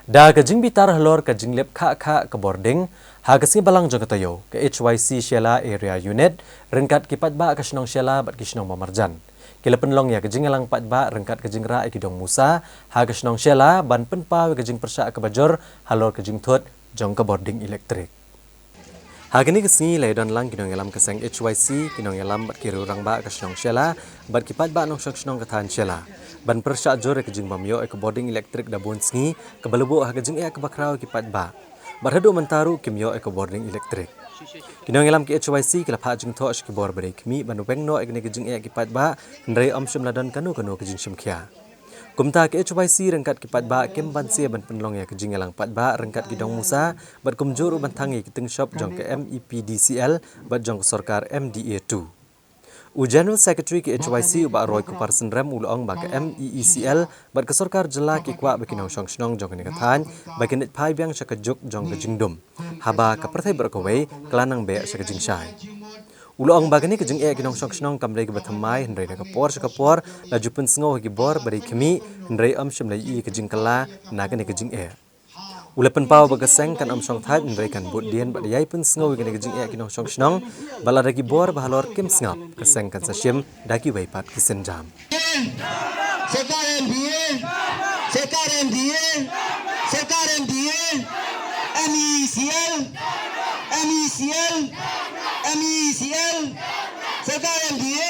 Da kajing bitar halor kajing lep kha ke boarding, ha kasing balang jong katayo ke HYC Shela Area Unit, rengkat kipat ba kasnong Shela bat kisnong Mamarjan. Kila penlong ya kajing alang pat ba rengkat kajing ra ikidong Musa, ha kasnong Shela ban penpa kajing persya ke bajor halor kajing thot jong ke boarding elektrik. Hagani kesini laydon lang kinong yalam keseng HYC kinong yalam bat kiru rang ba kasnong Shela bat kipat ba nong kasnong katan Shela. Ban persya jor kejing bamyo ke boarding elektrik da bon sngi ke balebu kejing ke bakraw kipat ba. Barhadu mentaru kimyo ke boarding elektrik. Kinong yalam ke HYC kila pha jing tho ke bor bare kmi ban beng no ekne kejing kipat ba ndrei shim ladan kanu kejing shimkhia. Kumta ke HYC rengkat kipat ba kem ban sia ban penlong ya kejing yalang pat ba rengkat kidong Musa bat kumjur ban thangi kiting shop jong ke MEPDCL bat jong ke sarkar MDA2. General Secretary ke HYC uba Roy Kuparsen Rem ulong ba ke MEECL bat ke sarkar jela ki kwa bakinong song jong ke kathan bakinit phai byang syakajuk jong ke jingdum haba ke perthai berkawai kelanang be syakajing syai. Ulong bagani kejing kinong song kamrei ke bathamai hendrai na kapor la jupun sngo ki bor bari khmi hendrai shim lai kejing kala nagani kejing Ulapan pau bagaseng kan song thai hendrai kan bot dien ba yai pun sngo kejing kinong song bala dagi bor bahalor kim snap kaseng kan sasyim dagi waipat kisenjam. Sekarang dia MECL sekarang dia MECL sekarang dia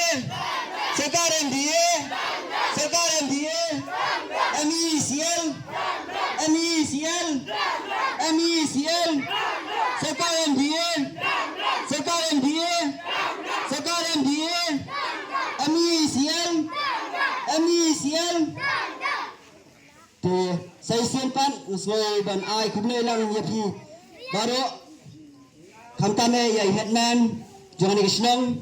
MECL thì xây xiên pan rồi bàn ai cũng nên làm nghiệp gì baru khamtane ya hetman jangan ikisnong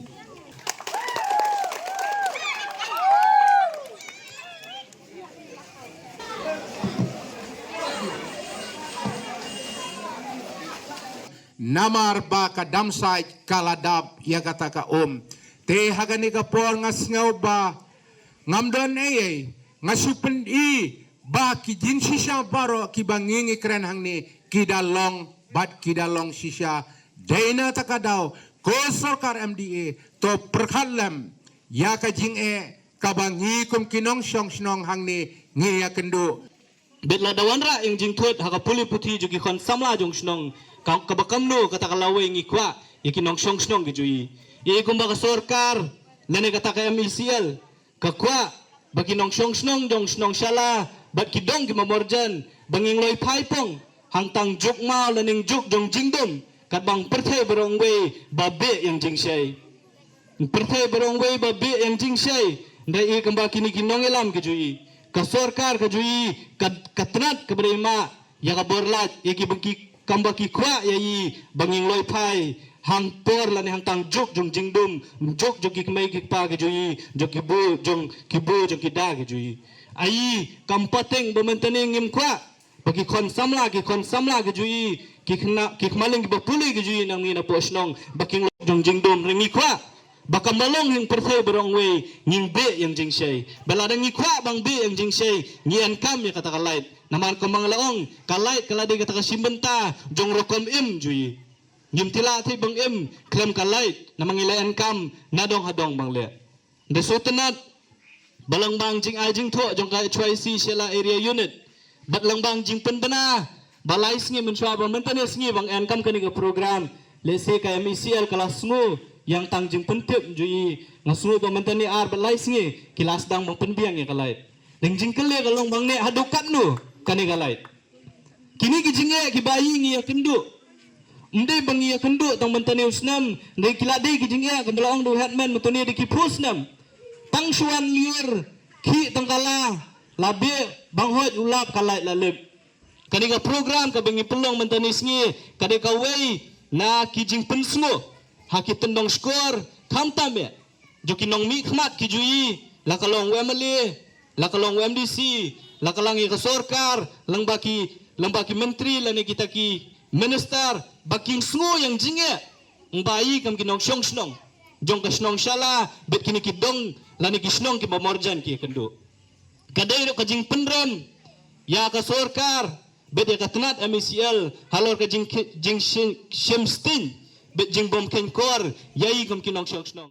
namar ba ka damsai kaladab ya kata ka te hagani ka por ngas ngau ba ngamdon ngasupen ba ki jin shisha baro ki bangingi kren hangni kidalong shisha daina takadaw ko sarkar MDA to perkhalam ya ka jing kabangi kum kinong snong hangni ngi ya kendo betla dawanra yang jing thot haka puli puthi jugi khon samla jong snong kabakam no kata kalawe ngi kwa yakinong snong gi jui kumba ka sarkar nane kata ka MECL ka kwa baginong snong dong snong shala bat kidong ki Mamarjan banging loi phai pong hangtang juk ma laning juk dong jingdom kat bang perthai berong we babe yang jingsai perthai berong we babe yang jingsai ndai kamba kini kinong elam ke jui ka sarkar ke jui katnat ke berima ya ka borlat ya ki bangki kamba ki kwa ya yi banging loi phai hang por lani hangtang juk dong jingdom juk ki kmai ki pa ke jui juk ki bu jong ki da ke jui ai kampateng bementening ngim kwa bagi kon samla ke jui ki khmaling ki bapuli ke jui nang ni na posnong baking jong jingdom ringi kwa bakam malong hing perthai berong we nging be yang jingsai belada ngi kwa bang be yang jingsai ngian kam ya kata kalait naman komang laong kalait kalade kata kasimbenta jong rokom jui ngim tila thai bang krem kalait namang ilayan kam nadong hadong bang le desotenat balang bang jing ajing tho jong ka HYC Shela Area Unit batlang bang jing penbena balai sngi menshwa bang mentane sngi bang enkam kani ka program lese ka MECL kelas ngo yang tang jing pentep jui ngasu bang mentane ar balai sngi kilas dang bang penbiang ya kalai ding jing kele kalong bang ne hadukat nu kani kalai kini ki jinge ki bayi ngi ya kendu mde bang ya kendu tang mentane usnam ndai kilade ki jinge kendalong du headman mentane de ki pusnam pangsuan liur ki tangkala labe banghot ulap kalai lalib kani ka program ka bengi pelong mentani sngi kade ka wei na kijing pensmo haki tendong skor khamtame joki nong mi khmat ki jui la kalong wemali la kalong MDC la kalang ka sarkar lang baki menteri lani kita ki minister baking sngo yang jinge ngbai kam kinong snong jong ka snong shala bet kini kidong lani kisnong ki Mamarjan ki kendo kadai ro kajing penrem ya ka sarkar bet ya katunat MCL halor ka jing Shemstin bet jing bom ken kor yai gum kinong shok snong